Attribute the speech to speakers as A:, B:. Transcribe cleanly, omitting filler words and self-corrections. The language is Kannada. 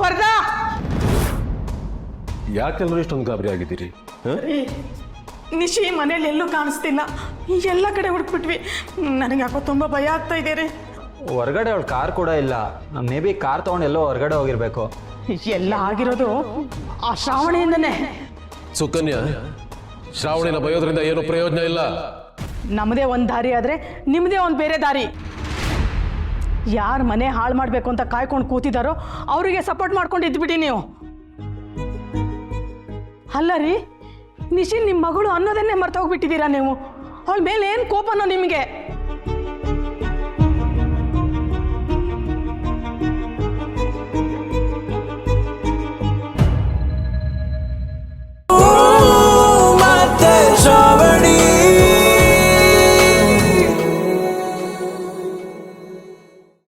A: ವರದಾ,
B: ಯಾಕೆಲ್ಲರೂ ಇಷ್ಟೊಂದು ಗಾಬರಿ ಆಗಿದ್ದೀರಿ?
A: ನಿಶಿ ಮನೇಲಿ ಎಲ್ಲೂ ಕಾಣಿಸ್ತಿಲ್ಲ, ಎಲ್ಲ ಕಡೆ ಹುಡುಕ್ಬಿಟ್ವಿ. ನನಗೆ ಯಾಕೋ ತುಂಬ ಭಯ ಆಗ್ತಾ ಇದೆ ರೀ.
C: ಹೊರಗಡೆ ಅವಳು ಕಾರ್ ಕೂಡ ಇಲ್ಲ. ಮೇ ಬಿ ಕಾರ್ ತೊಗೊಂಡು ಎಲ್ಲೋ ಹೊರಗಡೆ ಹೋಗಿರ್ಬೇಕು.
A: ಎಲ್ಲ ಆಗಿರೋದು ಆ ಶ್ರಾವಣಿಯಿಂದನೇ.
B: ಸುಕನ್ಯಾ, ಶ್ರಾವಣಿನ ಬಯೋದ್ರಿಂದ ಏನು ಪ್ರಯೋಜನ ಇಲ್ಲ.
A: ನಮ್ಮದೇ ಒಂದು ದಾರಿ ಆದರೆ ನಿಮ್ಮದೇ ಒಂದು ಬೇರೆ ದಾರಿ. ಯಾರು ಮನೆ ಹಾಳು ಮಾಡಬೇಕು ಅಂತ ಕಾಯ್ಕೊಂಡು ಕೂತಿದ್ದಾರೋ ಅವರಿಗೆ ಸಪೋರ್ಟ್ ಮಾಡ್ಕೊಂಡು ಇದ್ಬಿಡಿ ನೀವು. ಅಲ್ಲ ರೀ, ನಿಶಿನ್ ನಿಮ್ಮ ಮಗಳು ಅನ್ನೋದನ್ನೇ ಮರ್ತೋಗ್ಬಿಟ್ಟಿದ್ದೀರಾ ನೀವು. ಅವಳ ಮೇಲೆ ಏನು ಕೋಪನೋ ನಿಮಗೆ?